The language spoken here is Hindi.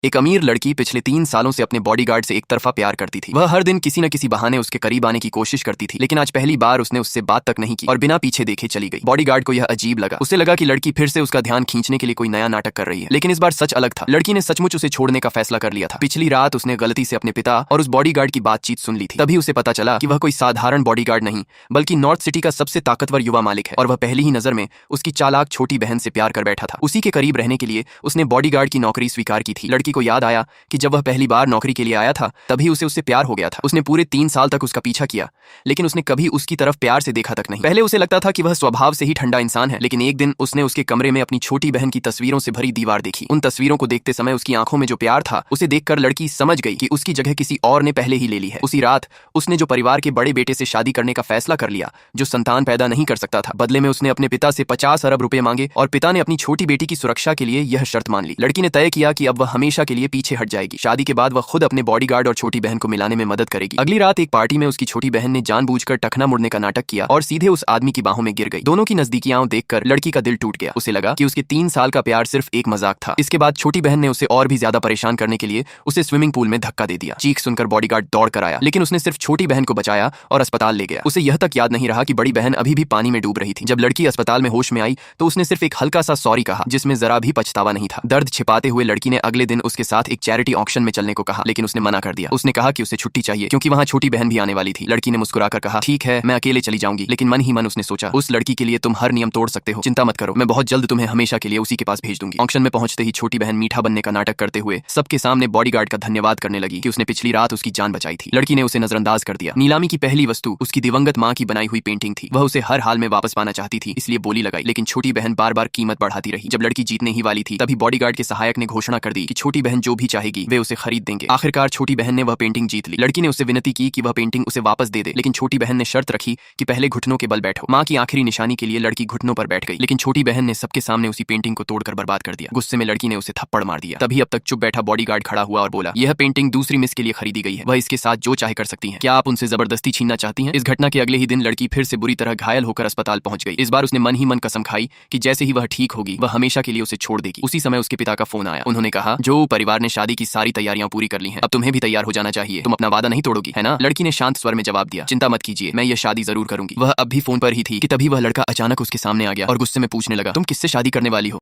एक अमीर लड़की पिछले 3 सालों से अपने बॉडीगार्ड से एक तरफा प्यार करती थी। वह हर दिन किसी न किसी बहाने उसके करीब आने की कोशिश करती थी, लेकिन आज पहली बार उसने उससे बात तक नहीं की और बिना पीछे देखे चली गई। बॉडीगार्ड को यह अजीब लगा। उसे लगा कि लड़की फिर से उसका ध्यान खींचने के लिए कोई नया नाटक कर रही है, लेकिन इस बार सच अलग था। लड़की ने सचमुच उसे छोड़ने का फैसला कर लिया था। पिछली रात उसने गलती से अपने पिता और उस बॉडीगार्ड की बातचीत सुन ली थी। तभी उसे पता चला कि वह कोई साधारण बॉडीगार्ड नहीं बल्कि नॉर्थ सिटी का सबसे ताकतवर युवा मालिक है, और वह पहली ही नजर में उसकी चालाक छोटी बहन से प्यार कर बैठा था। उसी के करीब रहने के लिए उसने बॉडीगार्ड की नौकरी स्वीकार की थी। लड़की को याद आया कि जब वह पहली बार नौकरी के लिए आया था तभी उसे उससे प्यार हो गया था। उसने पूरे 3 साल तक उसका पीछा किया, लेकिन उसने कभी उसकी तरफ प्यार से देखा तक नहीं। पहले उसे लगता था कि वह स्वभाव से ही ठंडा इंसान है, लेकिन एक दिन उसने उसके कमरे में अपनी छोटी बहन की तस्वीरों से भरी दीवार देखी। उन तस्वीरों को देखते समय उसकी आंखों में जो प्यार था उसे देखकर लड़की समझ गई कि उसकी जगह किसी और ने पहले ही ले ली है। उसी रात उसने जो परिवार के बड़े बेटे से शादी करने का फैसला कर लिया, जो संतान पैदा नहीं कर सकता था। बदले में उसने अपने पिता से 50 अरब रुपए मांगे और पिता ने अपनी छोटी बेटी की सुरक्षा के लिए यह शर्त मान ली। लड़की ने तय किया कि अब वह हमेशा के लिए पीछे हट जाएगी। शादी के बाद वह खुद अपने बॉडीगार्ड और छोटी बहन को मिलाने में मदद करेगी। अगली रात एक पार्टी में उसकी छोटी बहन ने जानबूझकर टखना मुड़ने का नाटक किया और सीधे उस आदमी की बाहों में गिर गई। दोनों की नजदीकियां देखकर लड़की का दिल टूट गया। उसे लगा कि उसके 3 साल का प्यार सिर्फ एक मजाक था। इसके बाद छोटी बहन ने उसे और भी ज्यादा परेशान करने के लिए उसे स्विमिंग पूल में धक्का दे दिया। चीख सुनकर बॉडीगार्ड दौड़ कर आया, लेकिन उसने सिर्फ छोटी बहन को बचाया और अस्पताल ले गया। उसे यह तक याद नहीं रहा कि बड़ी बहन अभी भी पानी में डूब रही थी। जब लड़की अस्पताल में होश में आई तो उसने सिर्फ एक हल्का सा सॉरी कहा, जिसमें जरा भी पछतावा नहीं था। दर्द छिपाते हुए लड़की ने अगले दिन उसके साथ एक चैरिटी ऑक्शन में चलने को कहा, लेकिन उसने मना कर दिया। उसने कहा कि उसे छुट्टी चाहिए क्योंकि वहां छोटी बहन भी आने वाली थी। लड़की ने मुस्कुराकर कहा, ठीक है, मैं अकेले चली जाऊंगी। लेकिन मन ही मन उसने सोचा, उस लड़की के लिए तुम हर नियम तोड़ सकते हो, चिंता मत करो, मैं बहुत जल्द तुम्हें हमेशा के लिए उसी के पास भेज दूंगी। ऑक्शन में पहुंचते ही छोटी बहन मीठा बनने का नाटक करते हुए सबके सामने बॉडीगार्ड का धन्यवाद करने लगी कि उसने पिछली रात उसकी जान बचाई थी। लड़की ने उसे नजरअंदाज कर दिया। नीलामी की पहली वस्तु उसकी दिवंगत मां की बनाई हुई पेंटिंग थी। वह उसे हर हाल में वापस पाना चाहती थी, इसलिए बोली लगाई, लेकिन छोटी बहन बार बार कीमत बढ़ाती रही। जब लड़की जीतने ही वाली थी तभी बॉडीगार्ड के सहायक ने घोषणा कर दी कि छोटी बहन जो भी चाहेगी वे उसे खरीद देंगे। आखिरकार छोटी बहन ने वह पेंटिंग जीत ली। लड़की ने उससे विनती की कि वह पेंटिंग उसे वापस दे दे, लेकिन छोटी बहन ने शर्त रखी कि पहले घुटनों के बल बैठो। मां की आखिरी निशानी के लिए लड़की घुटनों पर बैठ गई, लेकिन छोटी बहन ने सबके सामने उसी पेंटिंग को तोड़कर बर्बाद कर दिया। गुस्से में लड़की ने उसे थप्पड़ मार दिया। तभी अब तक चुप बैठा बॉडीगार्ड खड़ा हुआ और बोला, यह पेंटिंग दूसरी मिस के लिए खरीदी गई है, वह इसके साथ जो चाहे कर सकती हैं। क्या आप उनसे जबरदस्ती छीनना चाहती हैं? इस घटना के अगले ही दिन लड़की फिर से बुरी तरह घायल होकर अस्पताल पहुंच गई। इस बार उसने मन ही मन कसम खाई कि जैसे ही वह ठीक होगी वह हमेशा के लिए उसे छोड़ देगी। उसी समय उसके पिता का फोन आया। उन्होंने कहा, जो परिवार ने शादी की सारी तैयारियां पूरी कर ली हैं, अब तुम्हें भी तैयार हो जाना चाहिए। तुम अपना वादा नहीं तोड़ोगी, है ना? लड़की ने शांत स्वर में जवाब दिया, चिंता मत कीजिए, मैं ये शादी जरूर करूंगी। वह अब भी फोन पर ही थी कि तभी वह लड़का अचानक उसके सामने आ गया और गुस्से में पूछने लगा, तुम किससे शादी करने वाली हो?